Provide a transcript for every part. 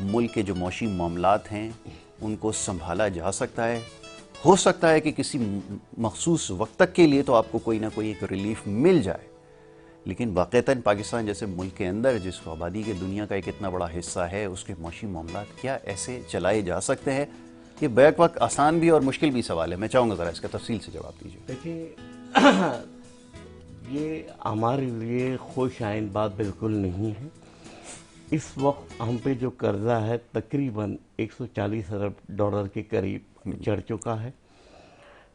ملک کے جو معاشی معاملات ہیں ان کو سنبھالا جا سکتا ہے. ہو سکتا ہے کہ کسی مخصوص وقت تک کے لیے تو آپ کو کوئی نہ کوئی ایک ریلیف مل جائے, لیکن واقعتاً پاکستان جیسے ملک کے اندر جس کو آبادی کے دنیا کا ایک اتنا بڑا حصہ ہے, اس کے معاشی معاملات کیا ایسے چلائے جا سکتے ہیں؟ یہ بیک وقت آسان بھی اور مشکل بھی سوال ہے. میں چاہوں گا ذرا اس کا تفصیل سے جواب دیجیے. دیکھیں, یہ ہمارے لیے خوش آئند بات بالکل نہیں ہے. اس وقت ہم پہ جو قرضہ ہے تقریباً $140 ارب کے قریب چڑھ چکا ہے.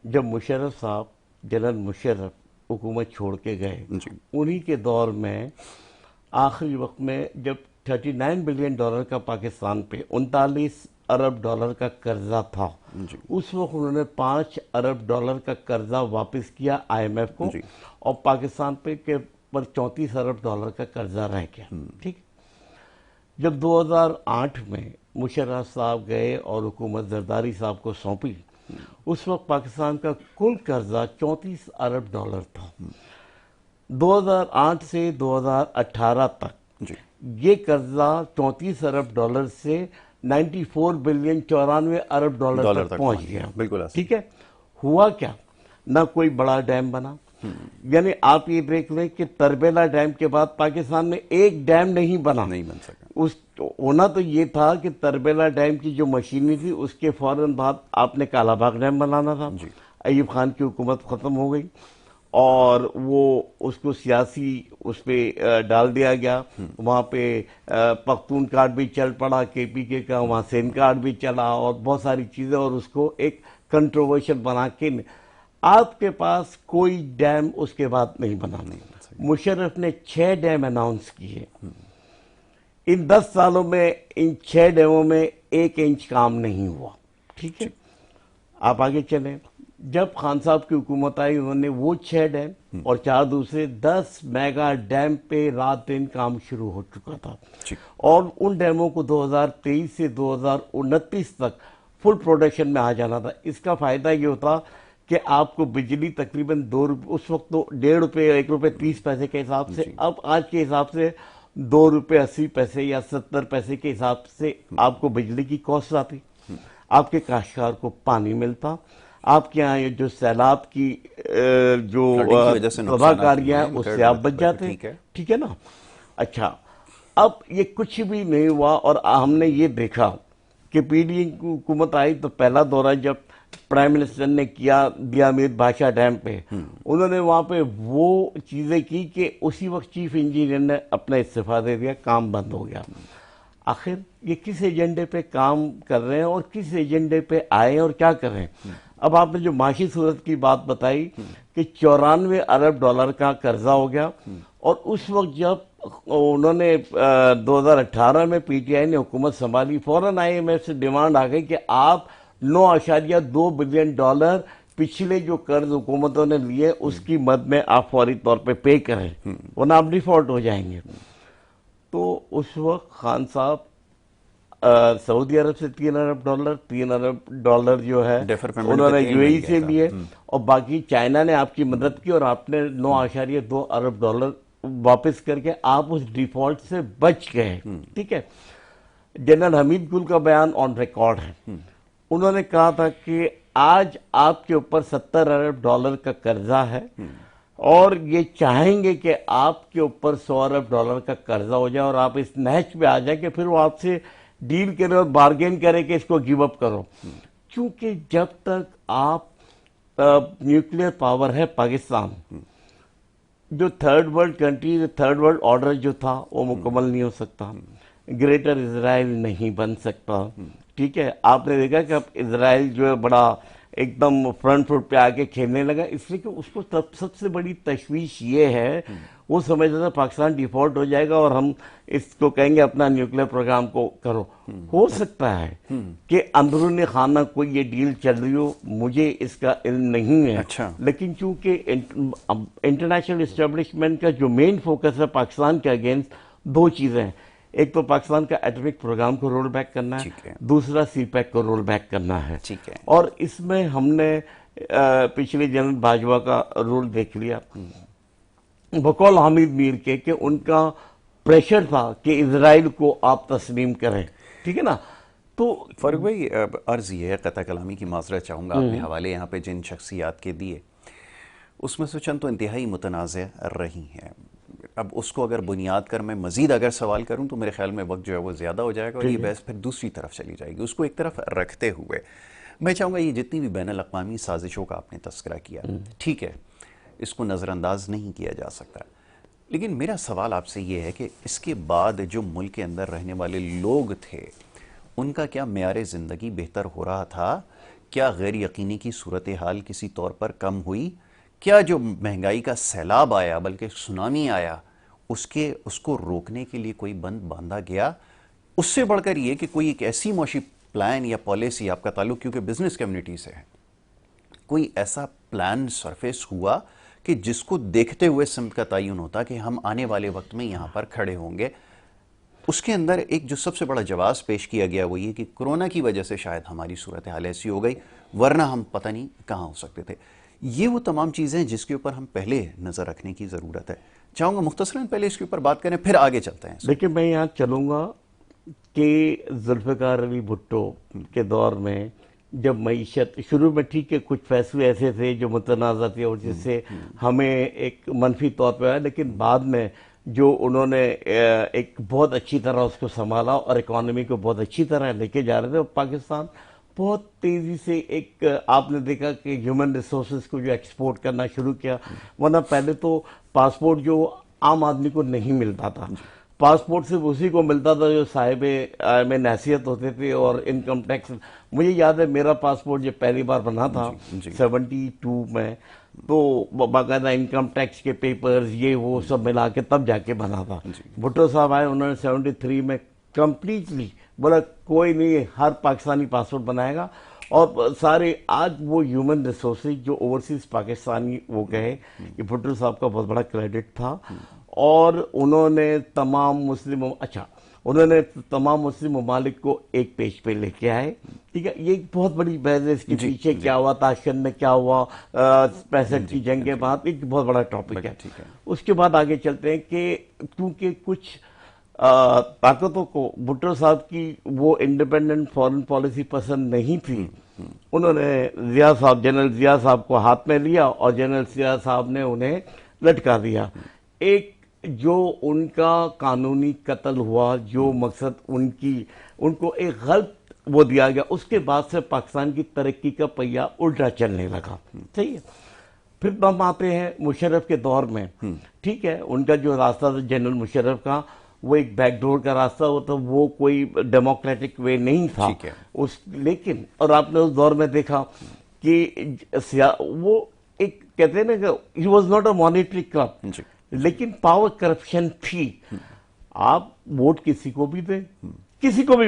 جب مشرف صاحب, جنرل مشرف حکومت چھوڑ کے گئے, انہی کے دور میں آخری وقت میں جب $39 بلین کا پاکستان پہ $39 ارب کا قرضہ تھا, اس وقت انہوں نے $5 ارب کا قرضہ واپس کیا آئی ایم ایف کو, اور پاکستان پہ کے پر $34 ارب کا قرضہ رہ گیا. ٹھیک, جب 2008 میں مشرف صاحب گئے اور حکومت زرداری صاحب کو سونپی, اس وقت پاکستان کا کل قرضہ $34 ارب تھا. 2008 سے 2018 تک یہ قرضہ $34 ارب سے $94 بلین $94 ارب تک پہنچ گیا. بالکل. ٹھیک ہے, ہوا کیا؟ نہ کوئی بڑا ڈیم بنا. یعنی آپ یہ دیکھ لیں کہ تربیلا ڈیم کے بعد پاکستان میں ایک ڈیم نہیں بنا. نہیں بن سکا. ہونا تو یہ تھا کہ تربیلا ڈیم کی جو مشینری تھی اس کے فوراً بعد آپ نے کالا باغ ڈیم بنانا تھا. ایوب خان کی حکومت ختم ہو گئی اور وہ اس کو سیاسی اس پہ ڈال دیا گیا. وہاں پہ پختون کارڈ بھی چل پڑا کے پی کے کا, وہاں سین کارڈ بھی چلا اور بہت ساری چیزیں, اور اس کو ایک کنٹروورشل بنا کے آپ کے پاس کوئی ڈیم اس کے بعد نہیں بنا. مشرف نے 6 ڈیم اناؤنس کیے. ان 10 سالوں میں ان 6 ڈیموں میں 1 انچ کام نہیں ہوا. ٹھیک ہے, آپ آگے چلیں. جب خان صاحب کی حکومت آئی, انہوں نے وہ 6 ڈیم اور 4 دوسرے 10 میگا ڈیم پہ رات دن کام شروع ہو چکا تھا, اور ان ڈیموں کو 2023 سے 2029 تک فل پروڈکشن میں آ جانا تھا. اس کا فائدہ یہ ہوتا کہ آپ کو بجلی تقریباً اس وقت تو $1.50 $1.30 کے حساب سے, اب آج کے حساب سے $2.80 یا 70 پیسے کے حساب سے آپ کو بجلی کی کاسٹ آتی. آپ کے کاشتکار کو پانی ملتا. آپ کے یہاں یہ جو سیلاب کی جو تباہ کاریاں اس سے آپ بچ جاتے. ٹھیک ہے نا. اچھا, اب یہ کچھ بھی نہیں ہوا, اور ہم نے یہ دیکھا کہ پی ڈی کی حکومت آئی تو پہلا دورہ جب پرائم منسٹر نے کیا دیا میر بادشاہ ڈیم پہ, انہوں نے وہاں پہ وہ چیزیں کی کہ اسی وقت چیف انجینئر نے اپنا استعفیٰ دے دیا, کام بند ہو گیا. آخر یہ کس ایجنڈے پہ کام کر رہے ہیں اور کس ایجنڈے پہ آئے اور کیا کر رہے ہیں؟ اب آپ نے جو معاشی صورت کی بات بتائی کہ $94 ارب کا قرضہ ہو گیا, اور اس وقت جب انہوں نے 2018 میں پی ٹی آئی نے حکومت سنبھالی, فوراً آئی ایم ایف سے ڈیمانڈ آ گئی کہ آپ $9.2 بلین پچھلے جو قرض حکومتوں نے لیے اس کی مد میں آپ فوری طور پہ پے کریں, ورنہ آپ ڈیفالٹ ہو جائیں گے. تو اس وقت خان صاحب سعودی عرب سے $3 ارب جو ہے انہوں نے یو اے ای سے لیے, اور باقی چائنا نے آپ کی مدد کی, اور آپ نے $9.2 ارب واپس کر کے آپ اس ڈیفالٹ سے بچ گئے. ٹھیک ہے. جنرل حمید گل کا بیان آن ریکارڈ ہے. انہوں نے کہا تھا کہ آج آپ کے اوپر $70 ارب کا قرضہ ہے, اور یہ چاہیں گے کہ آپ کے اوپر $100 ارب کا قرضہ ہو جائے اور آپ اس نہج پہ آ جائیں کہ پھر وہ آپ سے ڈیل کرے اور بارگین کرے کہ اس کو گیو اپ کرو. کیونکہ جب تک آپ نیوکلیئر پاور ہے پاکستان, جو third world country, third world order جو تھا وہ مکمل نہیں ہو سکتا. گریٹر اسرائیل نہیں بن سکتا. ٹھیک ہے, آپ نے دیکھا کہ اب اسرائیل جو ہے بڑا ایک دم فرنٹ فٹ پہ آ کے کھیلنے لگا, اس لیے کہ اس کو سب سے بڑی تشویش یہ ہے, وہ سمجھتا تھا پاکستان ڈیفالٹ ہو جائے گا اور ہم اس کو کہیں گے اپنا نیوکلیئر پروگرام کو کرو. ہو سکتا ہے کہ اندرون خانہ کوئی یہ ڈیل چل رہی ہو, مجھے اس کا علم نہیں ہے. لیکن چونکہ انٹرنیشنل اسٹیبلشمنٹ کا جو مین فوکس ہے پاکستان کے اگینسٹ 2 چیزیں ہیں. ایک تو پاکستان کا ایٹمک پروگرام کو رول بیک کرنا ہے, دوسرا سی پیک کو رول بیک کرنا ہے. اور اس میں ہم نے پچھلے جنرل باجوہ کا رول دیکھ لیا بقول حامد میر کے, کہ ان کا پریشر تھا کہ اسرائیل کو آپ تسلیم کریں. ٹھیک ہے نا. تو فاروق بھائی عرض یہ ہے, قطع کلامی کی معذرت چاہوں گا, آپ نے حوالے یہاں پہ جن شخصیات کے دیے اس میں سے چند تو انتہائی متنازع رہی ہیں. اب اس کو اگر بنیاد کر میں مزید اگر سوال کروں تو میرے خیال میں وقت جو ہے وہ زیادہ ہو جائے گا اور یہ بحث پھر دوسری طرف چلی جائے گی. اس کو ایک طرف رکھتے ہوئے میں چاہوں گا یہ جتنی بھی بین الاقوامی سازشوں کا آپ نے تذکرہ کیا, ٹھیک ہے, اس کو نظر انداز نہیں کیا جا سکتا, لیکن میرا سوال آپ سے یہ ہے کہ اس کے بعد جو ملک کے اندر رہنے والے لوگ تھے ان کا کیا معیار زندگی بہتر ہو رہا تھا؟ کیا غیر یقینی کی صورتحال کسی طور پر کم ہوئی؟ کیا جو مہنگائی کا سیلاب آیا بلکہ سونامی آیا اس کو روکنے کے لیے کوئی بند باندھا گیا؟ اس سے بڑھ کر یہ کہ کوئی ایک ایسی معاشی پلان یا پالیسی, آپ کا تعلق کیونکہ بزنس کمیونٹی سے ہے, کوئی ایسا پلان سرفیس ہوا کہ جس کو دیکھتے ہوئے سمت کا تعین ہوتا کہ ہم آنے والے وقت میں یہاں پر کھڑے ہوں گے؟ اس کے اندر ایک جو سب سے بڑا جواز پیش کیا گیا وہ یہ کہ کرونا کی وجہ سے شاید ہماری صورتحال ایسی ہو گئی, ورنہ ہم پتہ نہیں کہاں ہو سکتے تھے. یہ وہ تمام چیزیں ہیں جس کے اوپر ہم پہلے نظر رکھنے کی ضرورت ہے. چاہوں گا مختصراً پہلے اس کے اوپر بات کریں, پھر آگے چلتے ہیں. دیکھیں میں یہاں چلوں گا کہ ذوالفقار علی بھٹو کے دور میں جب معیشت شروع میں ٹھیک ہے کچھ فیصلے ایسے تھے جو متنازع تھے اور جس سے ہمیں ایک منفی طور پہ آیا, لیکن بعد میں جو انہوں نے ایک بہت اچھی طرح اس کو سنبھالا اور اکانومی کو بہت اچھی طرح لے کے جا رہے تھے, اور پاکستان بہت تیزی سے ایک آپ نے دیکھا کہ ہیومن ریسورسز کو جو ایکسپورٹ کرنا شروع کیا, ورنہ پہلے تو پاسپورٹ جو عام آدمی کو نہیں ملتا تھا, پاسپورٹ صرف اسی کو ملتا تھا جو صاحب میں حیثیت ہوتے تھے اور انکم ٹیکس. مجھے یاد ہے میرا پاسپورٹ جب پہلی بار بنا تھا 72 میں, تو باقاعدہ انکم ٹیکس کے پیپرز یہ وہ سب ملا کے تب جا کے بنا تھا. بھٹو صاحب آئے, انہوں نے 73 میں کمپلیٹلی بولا کوئی نہیں, ہر پاکستانی پاسپورٹ بنائے گا, اور سارے آج وہ ہیومن ریسورسز جو اوورسیز پاکستانی وہ گئے, یہ بھٹو صاحب کا بہت بڑا کریڈٹ تھا. اور انہوں نے تمام مسلم ممالک کو ایک پیج پہ لے کے آئے, ٹھیک ہے. یہ ایک بہت بڑی بحث ہے, اس کے پیچھے کیا ہوا, تاشکند میں کیا ہوا, 65 کی جنگ کے بعد, ایک بہت بڑا ٹاپک ہے. اس کے بعد آگے چلتے ہیں کہ کیونکہ کچھ طاقتوں کو بھٹو صاحب کی وہ انڈیپینڈنٹ فارن پالیسی پسند نہیں تھی, انہوں نے جنرل ضیاء صاحب کو ہاتھ میں لیا اور جنرل ضیاء صاحب نے انہیں لٹکا دیا. ایک جو ان کا قانونی قتل ہوا, جو مقصد ان کو ایک غلط وہ دیا گیا, اس کے بعد سے پاکستان کی ترقی کا پہیہ الٹا چلنے لگا. صحیح ہے. پھر ہم آتے ہیں مشرف کے دور میں, ٹھیک ہے, ان کا جو راستہ تھا جنرل مشرف کا وہ ایک بیک ڈور کا راستہ ہوتا, وہ کوئی ڈیموکریٹک وے نہیں تھا لیکن اور آپ نے اس دور میں دیکھا کہ وہ ایک کہتے ہیں نا کہ he was not a monetary club, لیکن پاور کرپشن تھی. آپ ووٹ کسی کو بھی دیں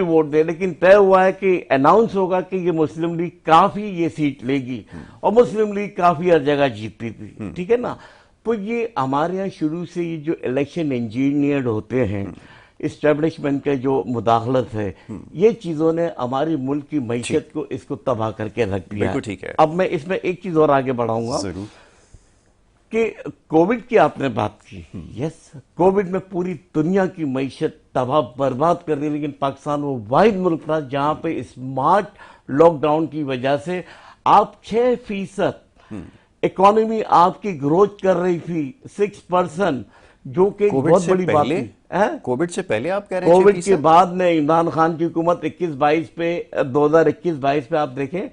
ووٹ دیں, لیکن طے ہوا ہے کہ اناؤنس ہوگا کہ یہ مسلم لیگ کافی یہ سیٹ لے گی, اور مسلم لیگ کافی ہر جگہ جیتتی تھی, ٹھیک ہے نا. تو یہ ہمارے یہاں شروع سے یہ جو الیکشن انجینئرڈ ہوتے ہیں, اسٹیبلشمنٹ کا جو مداخلت ہے, یہ چیزوں نے ہماری ملک کی معیشت کو اس کو تباہ کر کے رکھ دیا. اب میں اس میں ایک چیز اور آگے بڑھاؤں گا کہ کووڈ کی آپ نے بات کی. یس, کووڈ میں پوری دنیا کی معیشت تباہ برباد کر دی, لیکن پاکستان وہ واحد ملک تھا جہاں پہ اسمارٹ لاک ڈاؤن کی وجہ سے آپ 6% اکانومی آپ کی گروتھ کر رہی تھی, 6%, جو کہ بہت بڑی بات تھی. کووڈ سے پہلے آپ کہہ رہے ہیں, کووڈ کے بعد میں عمران خان کی حکومت 21-22 پہ 2021-22 پہ آپ دیکھیں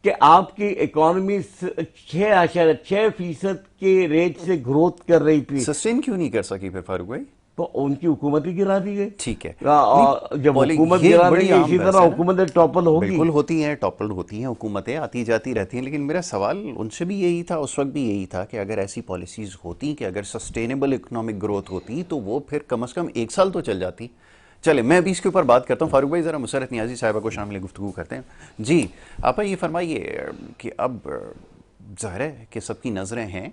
کہ آپ کی اکانومی 6% کے ریٹ سے گروتھ کر رہی تھی. سسٹین کیوں نہیں کر سکی پھر فاروق بھائی؟ تو ان کی حکومت ہی گرا دی گئی. ٹھیک ہے, جب حکومت گرا دی گئی, اسی طرح حکومتیں ٹاپل ہوگی. بالکل ہوتی ہیں, ٹاپل ہوتی ہیں, حکومتیں آتی جاتی رہتی ہیں, لیکن میرا سوال ان سے بھی یہی تھا, اس وقت بھی یہی تھا کہ اگر ایسی پالیسیز ہوتی, کہ اگر سسٹینیبل اکنامک گروتھ ہوتی تو وہ پھر کم از کم 1 سال تو چل جاتی. چلے میں ابھی اس کے اوپر بات کرتا ہوں. فاروق بھائی ذرا مسرت نیازی صاحبہ کو شامل گفتگو کرتے ہیں. جی آپ یہ فرمائیے کہ اب ظاہر ہے کہ سب کی نظریں ہیں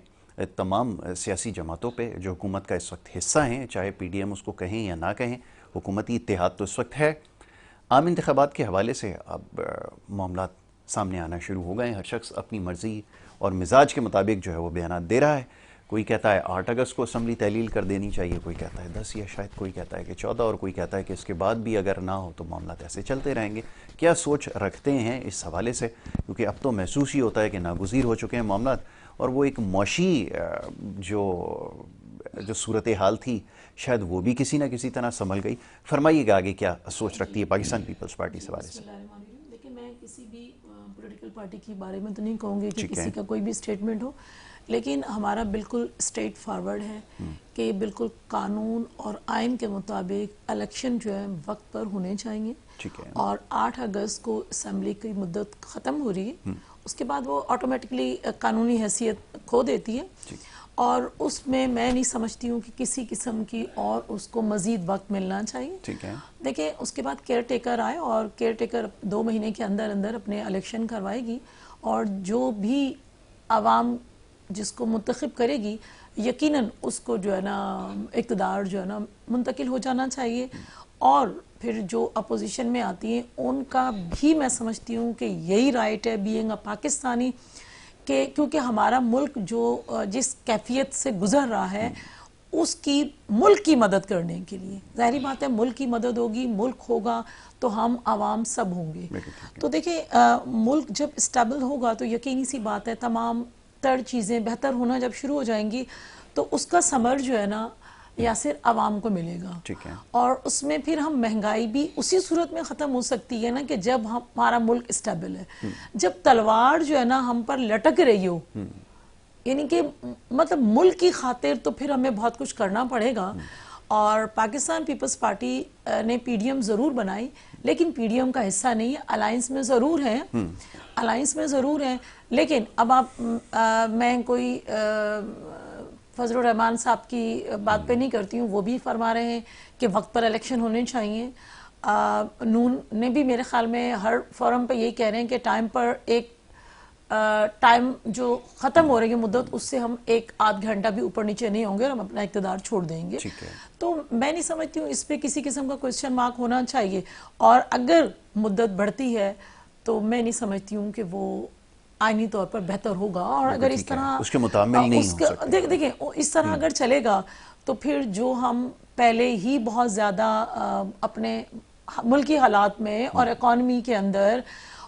تمام سیاسی جماعتوں پہ جو حکومت کا اس وقت حصہ ہیں, چاہے پی ڈی ایم اس کو کہیں یا نہ کہیں, حکومتی اتحاد تو اس وقت ہے. عام انتخابات کے حوالے سے اب معاملات سامنے آنا شروع ہو گئے ہیں, ہر شخص اپنی مرضی اور مزاج کے مطابق جو ہے وہ بیانات دے رہا ہے. کوئی کہتا ہے 8 اگست کو اسمبلی تحلیل کر دینی چاہیے، کوئی کہتا ہے 10 یا شاید کوئی کہتا ہے کہ 14، اور کوئی کہتا ہے کہ اس کے بعد بھی اگر نہ ہو تو معاملات ایسے چلتے رہیں گے. کیا سوچ رکھتے ہیں اس حوالے سے؟ کیونکہ اب تو محسوس ہی ہوتا ہے کہ ناگزیر ہو چکے ہیں معاملات، اور وہ ایک معاشی جو صورتحال تھی شاید وہ بھی کسی نہ کسی طرح سنبھل گئی. فرمائیے گا آگے کیا سوچ رکھتی ہے پاکستان پیپلز پارٹی اس حوالے سے؟ لیکن میں کسی بھی پولیٹیکل پارٹی کے بارے میں تو نہیں کہوں گی کہ کسی کا کوئی بھی اسٹیٹمنٹ ہو، لیکن ہمارا بالکل اسٹریٹ فارورڈ ہے کہ بالکل قانون اور آئین کے مطابق الیکشن جو ہے وقت پر ہونے چاہیے، اور 8 اگست کو اسمبلی کی مدت ختم ہو رہی ہے، اس کے بعد وہ آٹومیٹکلی قانونی حیثیت کھو دیتی ہے، اور اس میں نہیں سمجھتی ہوں کہ کسی قسم کی اور اس کو مزید وقت ملنا چاہیے. دیکھیں اس کے بعد کیئر ٹیکر آئے، اور کیئر ٹیکر 2 مہینے کے اندر اندر اپنے الیکشن کروائے گی، اور جو بھی عوام جس کو منتخب کرے گی یقیناً اس کو جو ہے نا اقتدار جو ہے نا منتقل ہو جانا چاہیے. اور پھر جو اپوزیشن میں آتی ہیں ان کا بھی میں سمجھتی ہوں کہ یہی رائٹ ہے بینگ اے پاکستانی، کہ کیونکہ ہمارا ملک جو جس کیفیت سے گزر رہا ہے اس کی ملک کی مدد کرنے کے لیے، ظاہری بات ہے ملک کی مدد ہوگی، ملک ہوگا تو ہم عوام سب ہوں گے. تو دیکھیں ملک جب اسٹیبل ہوگا تو یقینی سی بات ہے تمام تر چیزیں بہتر ہونا جب شروع ہو جائیں گی تو اس کا ثمر جو ہے نا یاسر عوام کو ملے گا. اور اس میں پھر ہم مہنگائی بھی اسی صورت میں ختم ہو سکتی ہے نا کہ جب ہمارا ملک اسٹیبل ہے. جب تلوار جو ہے نا ہم پر لٹک رہی ہو، یعنی کہ مطلب ملک کی خاطر، تو پھر ہمیں بہت کچھ کرنا پڑے گا. اور پاکستان پیپلز پارٹی نے پی ڈی ایم ضرور بنائی، لیکن پی ڈی ایم کا حصہ نہیں ہے، الائنس میں ضرور ہیں، الائنس میں ضرور ہیں. لیکن اب میں کوئی فضل الرحمان صاحب کی بات پہ نہیں کرتی ہوں، وہ بھی فرما رہے ہیں کہ وقت پر الیکشن ہونے چاہیے. نون نے بھی میرے خیال میں ہر فورم پہ یہی کہہ رہے ہیں کہ ٹائم پر ایک ٹائم جو ختم ہو رہی ہے مدت، اس سے ہم 1-8 گھنٹہ بھی اوپر نیچے نہیں ہوں گے اور ہم اپنا اقتدار چھوڑ دیں گے. تو میں نہیں سمجھتی ہوں اس پہ کسی قسم کا کوئسچن مارک ہونا چاہیے. اور اگر مدت بڑھتی ہے تو میں نہیں سمجھتی ہوں کہ وہ آئینی طور پر بہتر ہوگا. اور اگر اس طرح اس کے متعامل نہیں ہو سکتے، دیکھیں اس طرح اگر چلے گا تو پھر جو ہم پہلے ہی بہت زیادہ اپنے ملکی حالات میں اور اکانومی کے اندر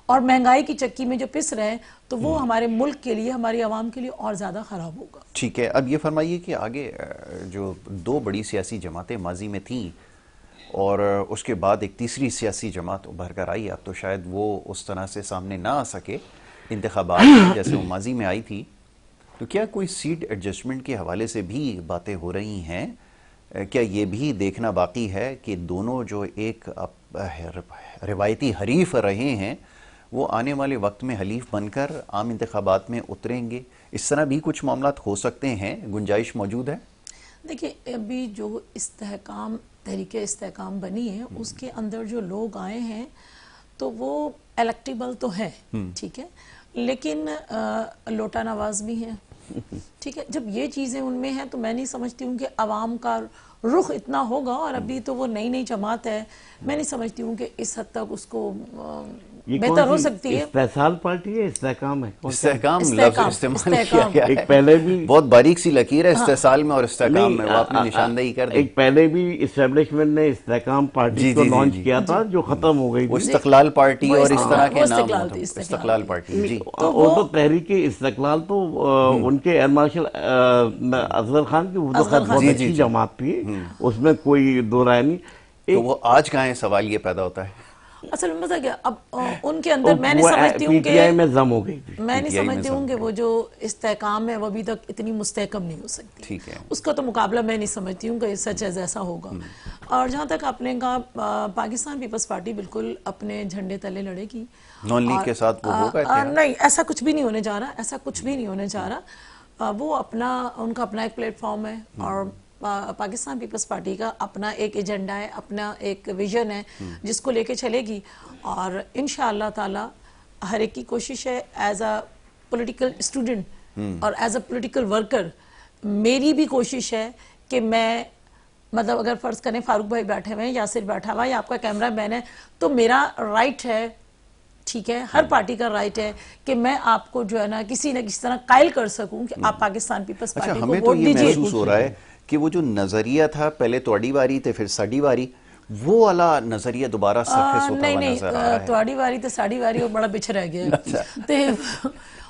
اور مہنگائی کی چکی میں جو پس رہے ہیں، تو وہ ہمارے ملک کے لیے، ہماری عوام کے لیے اور زیادہ خراب ہوگا. ٹھیک ہے، اب یہ فرمائیے کہ آگے جو 2 بڑی سیاسی جماعتیں ماضی میں تھیں اور اس کے بعد ایک تیسری سیاسی جماعت ابھر کر آئی، اب تو شاید وہ اس طرح سے سامنے نہ آ سکے انتخابات میں جیسے وہ ماضی میں آئی تھی، تو کیا کوئی سیٹ ایڈجسٹمنٹ کے حوالے سے بھی باتیں ہو رہی ہیں؟ کیا یہ بھی دیکھنا باقی ہے کہ دونوں جو ایک روایتی حریف رہے ہیں وہ آنے والے وقت میں حلیف بن کر عام انتخابات میں اتریں گے؟ اس طرح بھی کچھ معاملات ہو سکتے ہیں، گنجائش موجود ہے؟ دیکھیں ابھی جو تحریک استحکام بنی ہے اس کے اندر جو لوگ آئے ہیں تو وہ الیکٹیبل تو ہے، ٹھیک ہے، لیکن لوٹا نواز بھی ہیں، ٹھیک ہے. جب یہ چیزیں ان میں ہیں تو میں نہیں سمجھتی ہوں کہ عوام کا رخ اتنا ہوگا. اور ابھی تو وہ نئی جماعت ہے، میں نہیں سمجھتی ہوں کہ اس حد تک اس کو بہتر ہو سکتی ہے. استحصال پارٹی ہے، استحکام ہے؟ استحکام لفظ استعمال کیا گیا ایک پہلے بھی بہت باریک سی لکیر ہے استحصال میں اور استحکام میں، وہ آپ نے نشاندہی کر دی. ایک پہلے بھی اسٹیبلشمنٹ نے استحکام پارٹی کو لانچ کیا تھا جو ختم ہو گئی وہ تھی، استقلال پارٹی اور اس طرح کے نام، استقلال پارٹی. جی وہ تو تحریک استقلال تو ان کے ایئر مارشل افضل خان کی وہ تو خیر بہت اچھی جماعت تھی، اس میں کوئی دو رائے نہیں. تو وہ آج کہاں ہے؟ سوال یہ پیدا ہوتا ہے اصل میں مزہ کیا اب ان کے اندر میں نہیں سمجھتی ہوں کہ میں نہیں سمجھتی ہوں کہ وہ جو استحکام ہے وہ ابھی تک اتنی مستحکم نہیں ہو سکتی. اس کا تو مقابلہ میں نہیں سمجھتی ہوں کہ سچ ہے ایسا ہوگا. اور جہاں تک آپ نے کہا پاکستان پیپلز پارٹی بالکل اپنے جھنڈے تلے لڑے گی، نون لیگ کے ساتھ وہ ہوگا؟ نہیں، ایسا کچھ بھی نہیں ہونے جا رہا، ایسا کچھ بھی نہیں ہونے جا رہا. وہ ان کا اپنا ایک پلیٹ فارم ہے اور پاکستان پیپلز پارٹی کا اپنا ایک ایجنڈا ہے، اپنا ایک ویژن ہے جس کو لے کے چلے گی. اور انشاءاللہ تعالی ہر ایک کی کوشش ہے، ایز اے پولیٹیکل اسٹوڈنٹ اور ایز اے پولیٹیکل ورکر میری بھی کوشش ہے کہ میں مطلب اگر فرض کریں فاروق بھائی بیٹھے ہوئے ہیں، یاسر بیٹھا ہوا ہے یا آپ کا کیمرہ مین ہے، تو میرا رائٹ ہے ٹھیک ہے، ہر پارٹی کا رائٹ ہے کہ میں آپ کو جو ہے نا کسی نہ کسی طرح قائل کر سکوں کہ آپ پاکستان پیپلز پارٹی کو ہمیں تو ووٹ یہ دیجئے. محسوس ہو رہا ہے کہ وہ جو نظریہ تھا پہلے توڑی واری تھے پھر ساڑی واری، وہ والا نظریہ دوبارہ سرفیس ہوتا ہوا نظر آ رہا ہے. تواڑی واری تو ساڑی واری اور بڑا پیچھے رہ گیا ہے.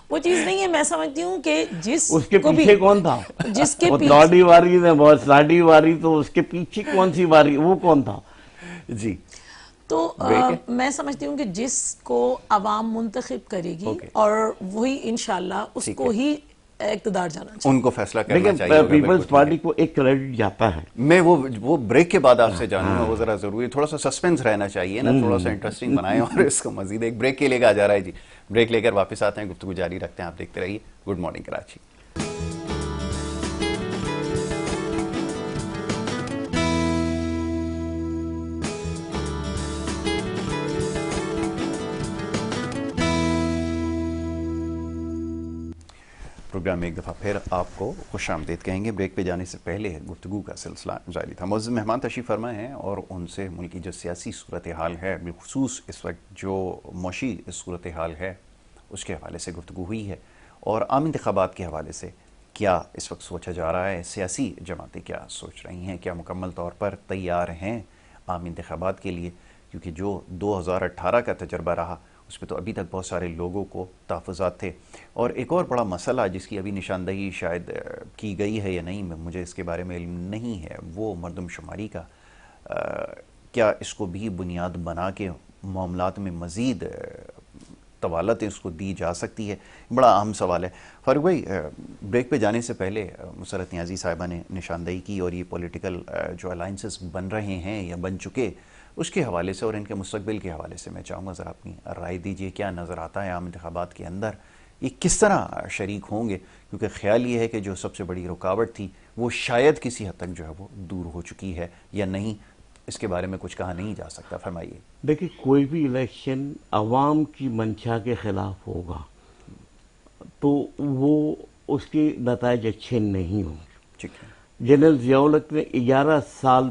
وہ چیز نہیں ہے. میں سمجھتی ہوں کہ جس اس کے پیچھے کون تھا؟ جس کے وہ پیچھے توڑی واری نے بہت ساڑی واری، تو اس کے پیچھے کون سی واری، وہ کون تھا؟ جی تو میں سمجھتی ہوں کہ جس کو عوام منتخب کرے گی اور وہی انشاءاللہ اس کو ہی اقتدار جانا چاہیے، ان کو فیصلہ کرنا لیکن چاہیے. پیپلز پارٹی کو ایک کریڈٹ جاتا ہے. میں وہ بریک کے بعد آپ سے جانوں گا، وہ ذرا ضروری، تھوڑا سا سسپینس رہنا چاہیے نا، تھوڑا سا انٹرسٹنگ بنائیں اور اس کو مزید ایک بریک کے لے کہا جا رہا ہے. جی بریک لے کر واپس آتے ہیں، گفتگو جاری رکھتے ہیں. آپ دیکھتے رہیے گڈ مارننگ کراچی. پروگرام میں ایک دفعہ پھر آپ کو خوش آمدید کہیں گے. بریک پہ جانے سے پہلے گفتگو کا سلسلہ جاری تھا. معزز مہمان تشریف فرمائے ہیں اور ان سے ملک کی جو سیاسی صورتحال ہے، بالخصوص اس وقت جو معاشی صورتحال ہے، اس کے حوالے سے گفتگو ہوئی ہے، اور عام انتخابات کے حوالے سے کیا اس وقت سوچا جا رہا ہے، سیاسی جماعتیں کیا سوچ رہی ہیں، کیا مکمل طور پر تیار ہیں عام انتخابات کے لیے، کیونکہ جو 2018 کا تجربہ رہا اس پہ تو ابھی تک بہت سارے لوگوں کو تحفظات تھے. اور ایک اور بڑا مسئلہ جس کی ابھی نشاندہی شاید کی گئی ہے یا نہیں، مجھے اس کے بارے میں علم نہیں ہے، وہ مردم شماری کا. کیا اس کو بھی بنیاد بنا کے معاملات میں مزید طوالت اس کو دی جا سکتی ہے؟ بڑا اہم سوال ہے. فاروق بھائی، بریک پہ جانے سے پہلے مسرت نیازی صاحبہ نے نشاندہی کی، اور یہ پولیٹیکل جو الائنسز بن رہے ہیں یا بن چکے، اس کے حوالے سے اور ان کے مستقبل کے حوالے سے میں چاہوں گا ذرا اپنی رائے دیجئے. کیا نظر آتا ہے عام انتخابات کے اندر یہ کس طرح شریک ہوں گے؟ کیونکہ خیال یہ ہے کہ جو سب سے بڑی رکاوٹ تھی وہ شاید کسی حد تک جو ہے وہ دور ہو چکی ہے یا نہیں، اس کے بارے میں کچھ کہا نہیں جا سکتا. فرمائیے. دیکھیں، کوئی بھی الیکشن عوام کی منشا کے خلاف ہوگا تو وہ اس کے نتائج اچھے نہیں ہوں گے. جنرل ضیاء الحق نے 11 سال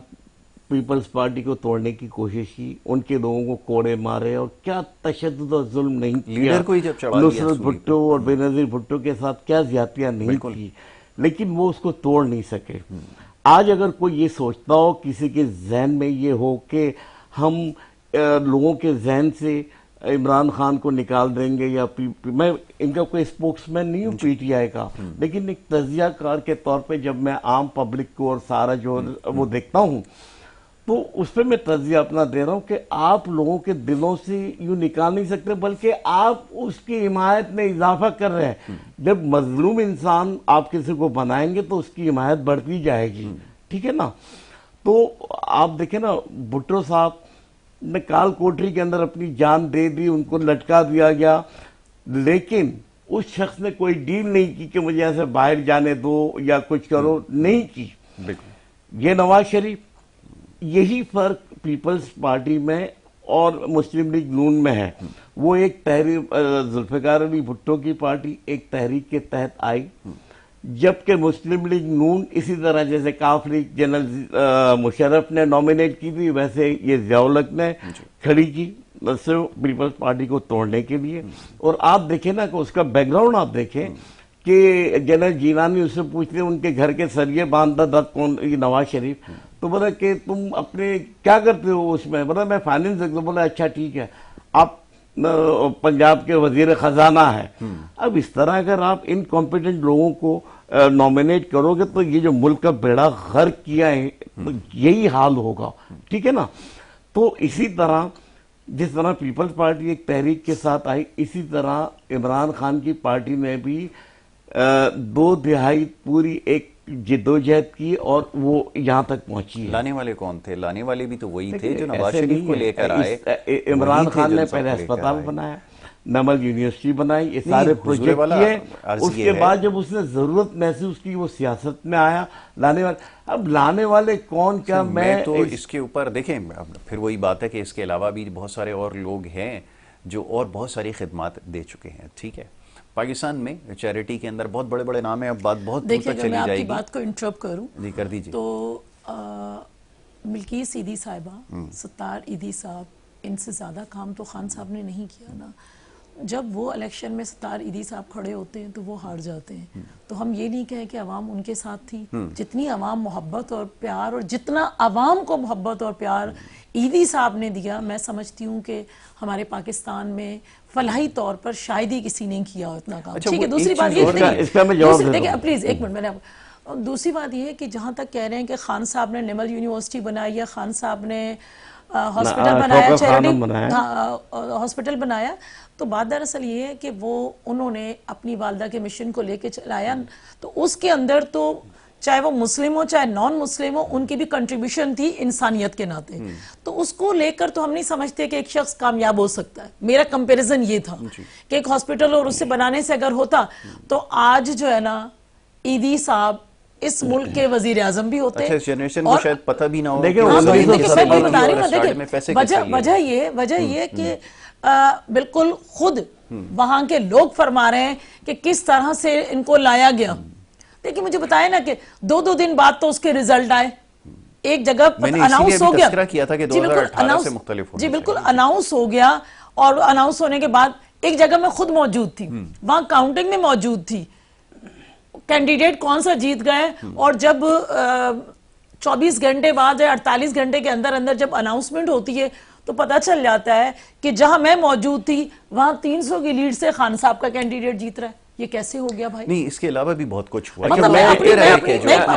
پیپلز پارٹی کو توڑنے کی کوشش کی، ان کے لوگوں کو کوڑے مارے، اور کیا تشدد اور ظلم نہیں کیا. لیڈر کو ہی جب چڑھا دیا نصرت بھٹو اور بے نظیر بھٹو کے ساتھ کیا زیادتیاں نہیں کی، لیکن وہ اس کو توڑ نہیں سکے. آج اگر کوئی یہ سوچتا ہو، کسی کے ذہن میں یہ ہو کہ ہم لوگوں کے ذہن سے عمران خان کو نکال دیں گے، یا میں ان کا کوئی اسپوکس مین نہیں ہوں پی ٹی آئی کا، لیکن ایک تجزیہ کار کے طور پہ جب میں عام پبلک کو اور سارا جو وہ دیکھتا ہوں تو اس پہ میں تجزیہ اپنا دے رہا ہوں کہ آپ لوگوں کے دلوں سے یوں نکال نہیں سکتے، بلکہ آپ اس کی حمایت میں اضافہ کر رہے ہیں. جب مظلوم انسان آپ کسی کو بنائیں گے تو اس کی حمایت بڑھتی جائے گی. ٹھیک ہے نا؟ تو آپ دیکھیں نا، بھٹو صاحب نے کال کوٹری کے اندر اپنی جان دے دی، ان کو لٹکا دیا گیا، لیکن اس شخص نے کوئی ڈیل نہیں کی کہ مجھے ایسے باہر جانے دو یا کچھ کرو، نہیں کی. یہ نواز شریف، یہی فرق پیپلز پارٹی میں اور مسلم لیگ نون میں ہے. وہ ایک تحریک، ذوالفقار علی بھٹو کی پارٹی ایک تحریک کے تحت آئی، جبکہ مسلم لیگ نون اسی طرح جیسے کاف لیگ جنرل مشرف نے نومینیٹ کی تھی، ویسے یہ ضیاء الحق نے کھڑی کی پیپلز پارٹی کو توڑنے کے لیے. اور آپ دیکھیں نا کہ اس کا بیک گراؤنڈ آپ دیکھیں کہ جنرل جیلانی اس سے پوچھتے ان کے گھر کے سریے باندھتا تھا کون، نواز شریف، تو بولا کہ تم اپنے کیا کرتے ہو اس میں، بولا میں فائننس دیکھتا ہوں. بولا اچھا ٹھیک ہے، آپ پنجاب کے وزیر خزانہ ہے. اب اس طرح اگر آپ انکمپیٹنٹ لوگوں کو نومینیٹ کرو گے تو یہ جو ملک کا بیڑا غرق کیا ہے تو یہی حال ہوگا. ٹھیک ہے نا؟ تو اسی طرح جس طرح پیپلز پارٹی ایک تحریک کے ساتھ آئی، اسی طرح عمران خان کی پارٹی نے بھی 2 دہائی پوری ایک جدوجہد کی اور وہ یہاں تک پہنچی ہے. لانے والے کون تھے؟ لانے والے بھی تو وہی تھے جو نواز شریف کو لے کر آئے. عمران خان نے پہلے اسپتال بنایا، نمل یونیورسٹی بنائی، یہ سارے پروجیکٹ کیے. اس کے بعد جب اس نے ضرورت محسوس کی وہ سیاست میں آیا. لانے والے، اب لانے والے کون، کیا میں تو اس کے اوپر دیکھیں، پھر وہی بات ہے کہ اس کے علاوہ بھی بہت سارے اور لوگ ہیں جو اور بہت ساری خدمات دے چکے ہیں. ٹھیک ہے، پاکستان میں چیریٹی کے اندر بہت بڑے بڑے نام ہیں. اب بات بہت دور تک چلی جائے گی. دیکھیں، میں آپ کی بات کو انٹرپٹ کروں جی کر دیجیے. تو ملکیت ایدھی صاحبہ، ستار ایدھی صاحب، ان سے زیادہ کام تو خان صاحب نے نہیں کیا نا. جب وہ الیکشن میں ستار ایدھی صاحب کھڑے ہوتے ہیں تو وہ ہار جاتے ہیں. تو ہم یہ نہیں کہیں کہ عوام ان کے ساتھ تھی. جتنی عوام محبت اور پیار، اور جتنا عوام کو محبت اور پیار ایدھی صاحب نے دیا، میں سمجھتی ہوں کہ ہمارے پاکستان میں فلاحی طور پر شاید ہی کسی نے کیا ہو اتنا کام. ٹھیک ہے، دوسری بات یہ دیکھیں پلیز ایک منٹ، میں نے دوسری بات یہ ہے کہ جہاں تک کہہ رہے ہیں کہ خان صاحب نے نمل یونیورسٹی بنائی یا خان صاحب نے ہاسپٹل بنایا، چیریٹی ہاسپٹل بنایا، تو بات دراصل یہ ہے کہ وہ انہوں نے اپنی والدہ کے مشن کو لے کے چلایا. تو اس کے اندر تو چاہے وہ مسلم ہو چاہے نان مسلم ہو، ان کی بھی کنٹریبیوشن تھی انسانیت کے ناطے. تو اس کو لے کر تو ہم نہیں سمجھتے کہ ایک شخص کامیاب ہو سکتا ہے. میرا کمپیریزن یہ تھا کہ ایک ہاسپٹل اور اسے بنانے سے اگر ہوتا تو آج جو ہے نا ایدھی صاحب اس ملک کے وزیر اعظم بھی ہوتے. اچھا، اس جنریشن کو شاید پتہ بھی نہ ہو. وجہ یہ کہ بالکل خود وہاں کے لوگ فرما رہے ہیں کہ کس طرح سے ان کو لایا گیا. دیکھیں مجھے بتائیں نا کہ 2 دن بعد تو اس کے ریزلٹ آئے. ایک جگہ اناؤنس ہو گیا، جی بالکل اناؤنس ہو گیا، اور اناؤنس ہونے کے بعد ایک جگہ میں خود موجود تھی، وہاں کاؤنٹنگ میں موجود تھی. کینڈیڈیٹ کون سا جیت گئے، اور جب 24 گھنٹے بعد یا 48 گھنٹے کے اندر اندر جب اناؤنسمنٹ ہوتی ہے تو پتہ چل جاتا ہے کہ جہاں میں موجود تھی وہاں 300 کی لیڈ سے خان صاحب کا کینڈیڈیٹ جیت رہا ہے. یہ کیسے ہو گیا بھائی؟ نہیں، اس کے علاوہ بھی بہت کچھ ہوا.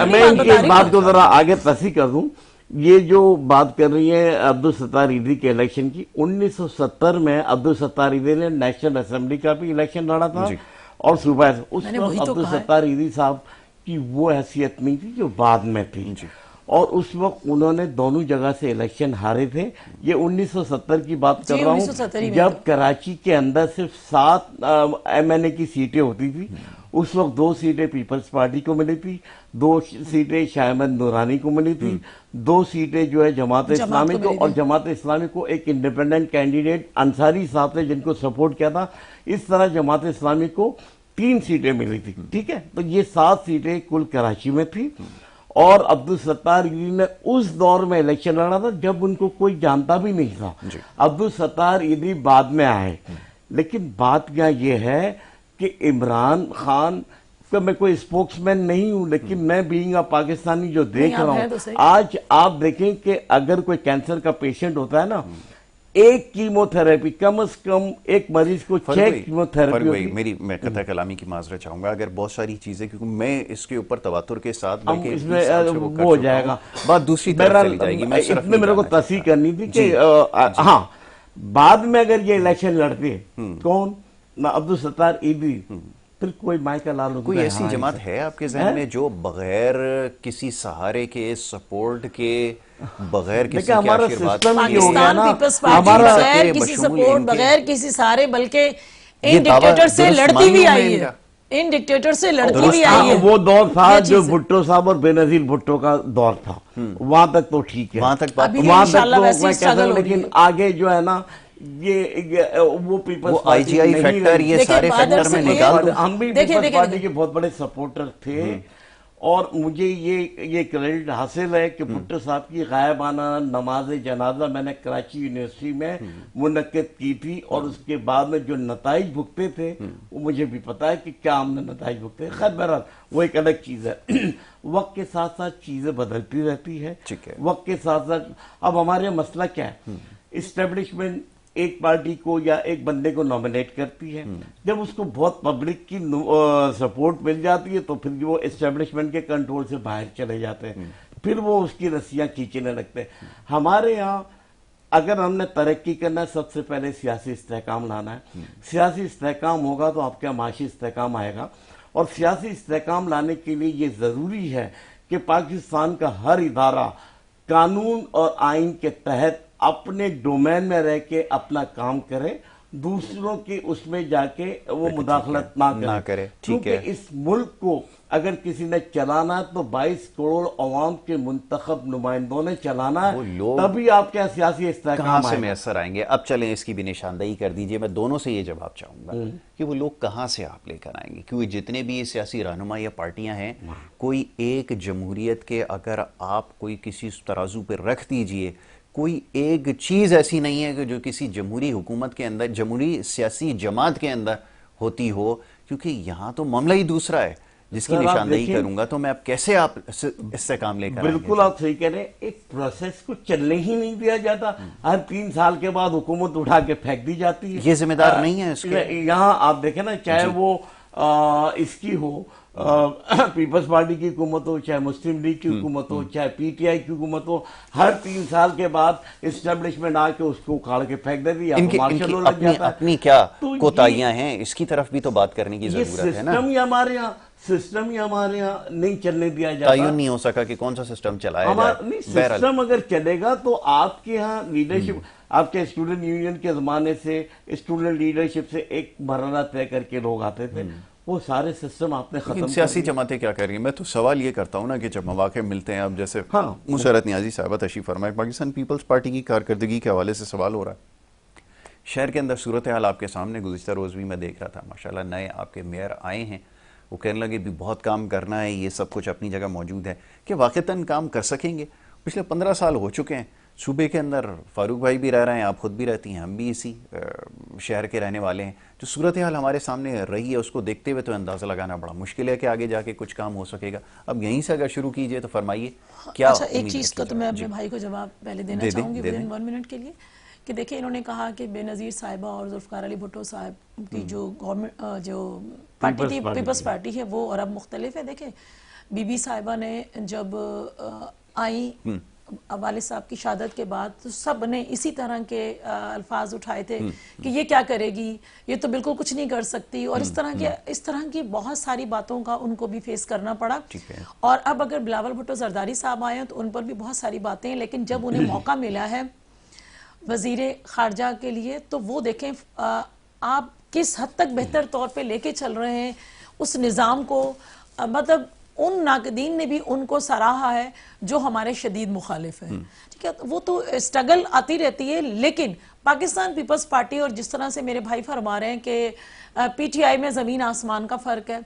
میں ان کی بات کو ذرا آگے تصحیح کر دوں. یہ جو بات کر رہی ہیں عبدالستار ایدھی کے الیکشن کی، 1970 میں عبدالستار ایدھی نے نیشنل اسمبلی کا بھی الیکشن لڑا تھا اور صوبہ. اس وقت عبدالستار ایدھی صاحب کی وہ حیثیت نہیں تھی جو بعد میں تھی، اور اس وقت انہوں نے دونوں جگہ سے الیکشن ہارے تھے. یہ 1970 کی بات کر رہا ہوں، جب کراچی کے اندر صرف 7 MNA کی سیٹیں ہوتی تھی. اس وقت 2 سیٹیں پیپلز پارٹی کو ملی تھی، 2 سیٹیں شاہ احمد نورانی کو ملی تھی، 2 سیٹیں جو ہے جماعت اسلامی کو، اور جماعت اسلامی کو ایک انڈیپینڈنٹ کینڈیڈیٹ انصاری صاحب نے جن کو سپورٹ کیا تھا. اس طرح جماعت اسلامی کو 3 سیٹیں ملی تھی. ٹھیک ہے، تو یہ 7 سیٹیں کل کراچی میں تھی. اور عبدالستار ایدھی نے اس دور میں الیکشن لڑا تھا جب ان کو کوئی جانتا بھی نہیں تھا. عبدالستار ایدھی بعد میں آئے، لیکن بات یہ ہے کہ عمران خان کا، میں کوئی اسپوکس مین نہیں ہوں، لیکن میں بینگ اے پاکستانی جو دیکھ رہا ہوں، آج آپ دیکھیں کہ اگر کوئی کینسر کا پیشنٹ ہوتا ہے نا، ایک کیمو تھراپی کم از کم ایک مریض کو 6 کیمو تھراپی. میں قطع کلامی کی معذرت چاہوں گا اگر بہت ساری چیزیں، کیونکہ میں اس کے اوپر تواتر کے ساتھ اس میں وہ ہو جائے گا، بات دوسری طرف چلی جائے گی. اس میں میرے کو تصحیح کرنی تھی کہ ہاں، بعد میں اگر یہ الیکشن لڑتے کون، عبدالستار ایدھی، پھر کوئی مائیکل لال. کوئی ایسی جماعت ہے آپ کے ذہن میں جو بغیر کسی سہارے کے، سپورٹ کے، بغیر کسی کے آشیرواد، پاکستان پیپلز پارٹی بغیر کسی سپورٹ، بغیر کسی سہارے، بلکہ ان ڈکٹیٹر سے لڑتی بھی آئی ہے، ان ڈکٹیٹر سے لڑتی بھی آئی ہے. وہ دور تھا جو بھٹو صاحب اور بے نظیر بھٹو کا دور تھا، وہاں تک تو ٹھیک ہے، وہاں تک تو میں کہتا ہوں. لیکن آگے جو ہے نا، یہ وہ پیپلز پارٹی فیکٹر، یہ سارے فیکٹر میں نکال دو. ہم بھی پیپلز پارٹی کے بہت بڑے سپورٹر تھے، اور مجھے یہ کریڈٹ حاصل ہے کہ بھٹو صاحب کی غائبانہ نماز جنازہ میں نے کراچی یونیورسٹی میں منعقد کی تھی، اور اس کے بعد میں جو نتائج بھگتے تھے وہ مجھے بھی پتا ہے کہ کیا ہم نے نتائج بھگتے. خیر بہرحال وہ ایک الگ چیز ہے. وقت کے ساتھ ساتھ چیزیں بدلتی رہتی ہے. وقت کے ساتھ ساتھ اب ہمارے مسئلہ کیا ہے، اسٹیبلشمنٹ ایک پارٹی کو یا ایک بندے کو نامنیٹ کرتی ہے، جب اس کو بہت پبلک کی سپورٹ مل جاتی ہے تو پھر وہ اسٹیبلشمنٹ کے کنٹرول سے باہر چلے جاتے ہیں، پھر وہ اس کی رسیاں کھینچنے لگتے ہیں. ہمارے یہاں اگر ہم نے ترقی کرنا ہے، سب سے پہلے سیاسی استحکام لانا ہے. سیاسی استحکام ہوگا تو آپ کا معاشی استحکام آئے گا، اور سیاسی استحکام لانے کے لیے یہ ضروری ہے کہ پاکستان کا ہر ادارہ قانون اور آئین کے تحت اپنے ڈومین میں رہ کے اپنا کام کرے، دوسروں کے اس میں جا کے وہ مداخلت نہ کرے. کیونکہ اس ملک کو اگر کسی نے چلانا ہے تو 22 کروڑ عوام کے منتخب نمائندوں نے چلانا ہے، تبھی آپ کے سیاسی استحکام کہاں سے میسر آئیں گے. اب چلیں اس کی بھی نشاندہی کر دیجئے. میں دونوں سے یہ جواب چاہوں گا کہ وہ لوگ کہاں سے آپ لے کر آئیں گے، کیونکہ جتنے بھی سیاسی رہنما یا پارٹیاں ہیں، کوئی ایک جمہوریت کے اگر آپ کوئی کسی ترازو پہ رکھ دیجئے کوئی ایک چیز ایسی نہیں ہے کہ جو کسی جمہوری حکومت کے اندر، جمہوری سیاسی جماعت کے اندر ہوتی ہو، کیونکہ یہاں تو معاملہ ہی دوسرا ہے جس کی نشاندہی کروں گا تو میں اب کیسے آپ اس سے کام لے کر آئیں گے؟ بالکل آپ صحیح کہہ رہے ہیں، ایک پروسیس کو چلنے ہی نہیں دیا جاتا، ہر 3 سال کے بعد حکومت اٹھا کے پھینک دی جاتی ہے. یہ ذمہ دار نہیں ہے اس کے؟ یہاں آپ دیکھیں نا، چاہے وہ اس کی ہو پیپلز پارٹی کی حکومت ہو، چاہے مسلم لیگ کی حکومت ہو، چاہے پی ٹی آئی کی حکومت ہو، ہر 3 سال کے بعد اسٹیبلشمنٹ آ کے اس کو اکھاڑ کے پھینک دے دی. اپنی کیا کوتاہیاں ہیں، اس کی طرف بھی تو بات کرنے کی ضرورت ہے نا. سسٹم ہی ہمارے یہاں نہیں چلنے دیا جاتا. تعین نہیں ہو سکا کہ کون سا سسٹم چلایا جائے. سسٹم اگر چلے گا تو آپ کے ہاں لیڈرشپ، آپ کے اسٹوڈنٹ یونین کے زمانے سے اسٹوڈنٹ لیڈرشپ سے ایک مرحلہ طے کر کے لوگ آتے تھے، وہ سارے سسٹم آپ نے ختم. سیاسی جماعتیں کیا کر رہی ہیں؟ میں تو سوال یہ کرتا ہوں نا کہ جب مواقع ملتے ہیں، اب جیسے مسرت نیازی صاحبہ تشریف فرمائے، پاکستان پیپلز پارٹی کی کارکردگی کے حوالے سے سوال ہو رہا ہے. شہر کے اندر صورتحال آپ کے سامنے، گزشتہ روز بھی میں دیکھ رہا تھا، ماشاءاللہ نئے آپ کے میئر آئے ہیں، وہ کہنے لگے بھی بہت کام کرنا ہے، یہ سب کچھ اپنی جگہ موجود ہے. کہ واقعتاً کام کر سکیں گے؟ پچھلے 15 سال ہو چکے ہیں صوبے کے اندر، فاروق بھائی بھی رہ رہے ہیں، آپ خود بھی رہتی ہیں، ہم بھی اسی شہر کے رہنے والے ہیں. جو صورتحال ہمارے سامنے رہی ہے اس کو دیکھتے ہوئے تو اندازہ لگانا بڑا مشکل ہے کہ آگے جا کے کچھ کام ہو سکے گا. اب یہیں سے اگر شروع کیجئے تو فرمائیے کیا. اچھا، ایک چیز کا تو میں اپنے بھائی کو جواب پہلے دینا چاہوں گی ودن 1 منٹ کے لیے، کہ دیکھیں انہوں نے کہا کہ بے نظیر صاحبہ اور ذوالفقار علی بھٹو صاحب کی جو گورنمنٹ جو پارٹی تھی، پیپلز پارٹی ہے، وہ اور اب مختلف ہے. دیکھیں بی بی صاحبہ نے جب آئی والد صاحب کی شہادت کے بعد تو سب نے اسی طرح کے الفاظ اٹھائے تھے کہ یہ کیا کرے گی، یہ تو بالکل کچھ نہیں کر سکتی، اور اس طرح کی بہت ساری باتوں کا ان کو بھی فیس کرنا پڑا. اور اب اگر بلاول بھٹو زرداری صاحب آئے ہیں تو ان پر بھی بہت ساری باتیں ہیں، لیکن جب انہیں موقع ملا ہے وزیر خارجہ کے لیے تو وہ دیکھیں آپ کس حد تک بہتر طور پہ لے کے چل رہے ہیں اس نظام کو. مطلب ان ناقدین نے بھی ان کو سراہا ہے جو ہمارے شدید مخالف ہیں. ٹھیک ہے، وہ تو اسٹرگل آتی رہتی ہے، لیکن پاکستان پیپلز پارٹی، اور جس طرح سے میرے بھائی فرما رہے ہیں کہ پی ٹی آئی میں زمین آسمان کا فرق ہے،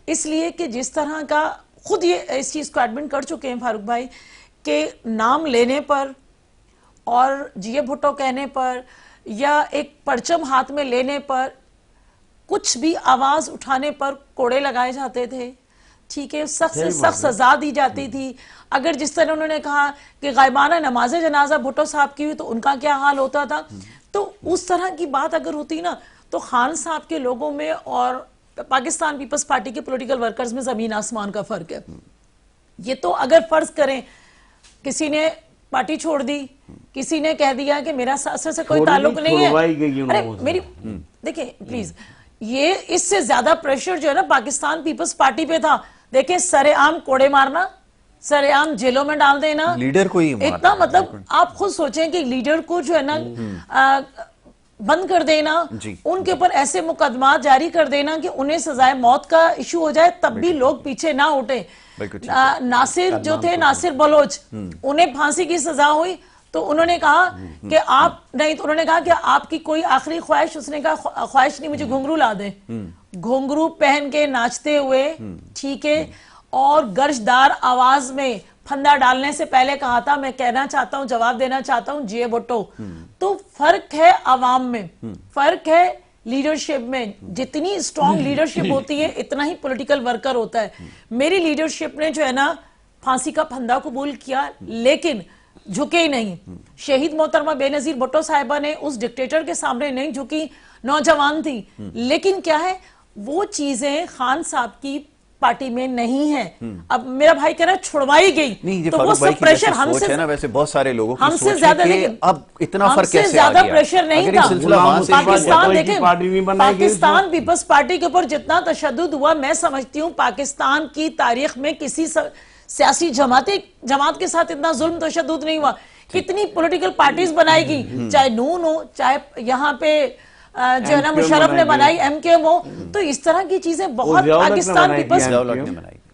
اس لیے کہ جس طرح کا خود یہ اس چیز کو ایڈمٹ کر چکے ہیں فاروق بھائی کہ نام لینے پر اور جی بھٹو کہنے پر یا ایک پرچم ہاتھ میں لینے پر، کچھ بھی آواز اٹھانے پر کوڑے لگائے جاتے تھے. ٹھیک ہے، سخت سے سخت سزا دی جاتی تھی. اگر جس طرح انہوں نے کہا کہ غائبانہ نماز جنازہ بھٹو صاحب کی ہوئی تو ان کا کیا حال ہوتا تھا. تو اس طرح کی بات اگر ہوتی نا تو خان صاحب کے لوگوں میں اور پاکستان پیپلز پارٹی کے پولیٹیکل ورکرز میں زمین آسمان کا فرق ہے. یہ تو اگر فرض کریں کسی نے پارٹی چھوڑ دی، کسی نے کہہ دیا کہ میرا سیاست سے کوئی تعلق نہیں ہے، میری دیکھیں پلیز، یہ اس سے زیادہ پریشر جو ہے نا پاکستان پیپلز پارٹی پہ تھا. دیکھیں سر عام کوڑے مارنا، سر عام جیلوں میں ڈال دینا، لیڈر کو ہی اتنا، مطلب آپ خود سوچیں کہ لیڈر کو جو ہے نا بند کر دینا، ان کے اوپر ایسے مقدمات جاری کر دینا کہ انہیں سزائے موت کا ایشو ہو جائے تب بھی لوگ پیچھے نہ اٹھیں. ناصر جو تھے، ناصر بلوچ، انہیں پھانسی کی سزا ہوئی تو انہوں نے کہا کہ آپ نہیں، تو انہوں نے کہا کہ آپ کی کوئی آخری خواہش، اس نے کہا خواہش نہیں، مجھے گھنگرو لا دیں. گھنگرو پہن کے ناچتے ہوئے، ٹھیک ہے، اور گرجدار آواز میں پھندا ڈالنے سے پہلے کہا تھا میں کہنا چاہتا ہوں، جواب دینا چاہتا ہوں جی بھٹو. تو فرق ہے عوام میں، فرق ہے لیڈرشپ میں. جتنی اسٹرانگ لیڈرشپ ہوتی ہے اتنا ہی پولیٹیکل ورکر ہوتا ہے. میری لیڈرشپ نے جو ہے نا پھانسی کا پھندا قبول کیا لیکن جھکے ہی نہیں. شہید محترمہ بے نظیر بھٹو صاحبہ نے اس ڈکٹیٹر کے سامنے نہیں جھکی، نوجوان تھی، لیکن کیا ہے وہ چیزیں خان صاحب کی پارٹی میں نہیں ہے. اب میرا بھائی کہہ رہا ہے چھڑوائی گئی تو وہ سب پریشر ہم سے ہے نا، ویسے بہت سارے لوگوں کی ہم سے سوچ زیادہ ہے کہ اب اتنا فرق کیسے آ گیا. زیادہ پریشر نہیں تھا. پاکستان دیکھیں، پاکستان پیپلز پارٹی کے اوپر جتنا تشدد ہوا، میں سمجھتی ہوں پاکستان کی تاریخ میں کسی سیاسی جماعت کے ساتھ اتنا ظلم تشدد نہیں ہوا. کتنی پولیٹیکل پارٹیز بنائی گئی، چاہے نون ہو، چاہے یہاں پہ جو ہے نا مشرف نے بنائی، ایم کیو ایم ہو. تو اس طرح کی چیزیں بہت پاکستان پیپلز.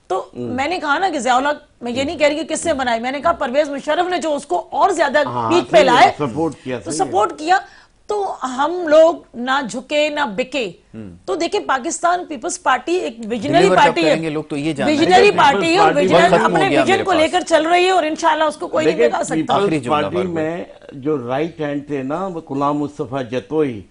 تو میں نے کہا نا کہ ضیاء الحق، میں یہ نہیں کہہ رہی کہ کس سے بنائی، میں نے کہا پرویز مشرف نے جو اس کو اور زیادہ پیک پہ لائے تو سپورٹ کیا. تو ہم لوگ نہ جھکے نہ بکے. تو دیکھیں پاکستان پیپلز پارٹی ایک ویژنری پارٹی ہے, ویژنری پارٹی ہے, اور اپنے ویژن کو لے کر چل رہی ہے, اور انشاءاللہ اس کو کوئی نہیں بگا سکتا. پیپلز پارٹی میں جو رائٹ ہینڈ تھے نا غلام مصطفیٰ جتوئی,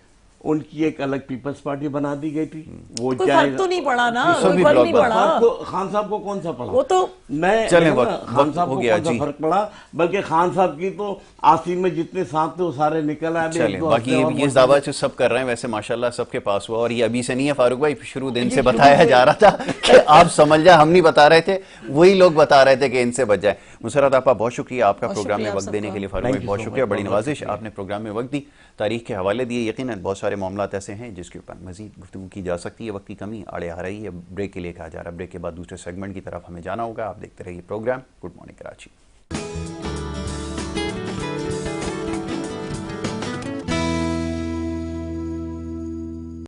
ان کی ایک الگ پیپلز پارٹی بنا دی گئی تھی. وہ کوئی فرق تو نہیں پڑا نا, کوئی فرق نہیں پڑا. خان صاحب کو کون سا پڑا؟ وہ تو میں خان صاحب کو کون سا فرق پڑا, بلکہ خان صاحب کی تو آسین میں جتنے سانپ تھے وہ سارے نکل آئے. چلیں باقی یہ دعویٰ جو سب کر رہے ہیں ویسے ماشاءاللہ سب کے پاس ہوا, اور یہ ابھی سے نہیں ہے فاروق بھائی, شروع دن سے بتایا جا رہا تھا کہ آپ سمجھ جائیں, ہم نہیں بتا رہے تھے, وہی لوگ بتا رہے تھے کہ ان سے بچ جائیں. مسرت آپ کا بہت شکریہ, آپ کا پروگرام میں وقت دینے کے لیے. فاروق بھائی بہت شکریہ, بڑی نوازش, آپ نے پروگرام میں وقت دی, تاریخ کے حوالے دیے. یقیناً بہت سارے معاملات ایسے ہیں جس کے اوپر مزید گفتگو کی جا سکتی ہے, وقت کی کمی آڑے آ رہی ہے. بریک کے لیے کہا جا رہا ہے, بریک کے بعد دوسرے سیگمنٹ کی طرف ہمیں جانا ہوگا. آپ دیکھتے رہیے پروگرام گڈ مارننگ کراچی.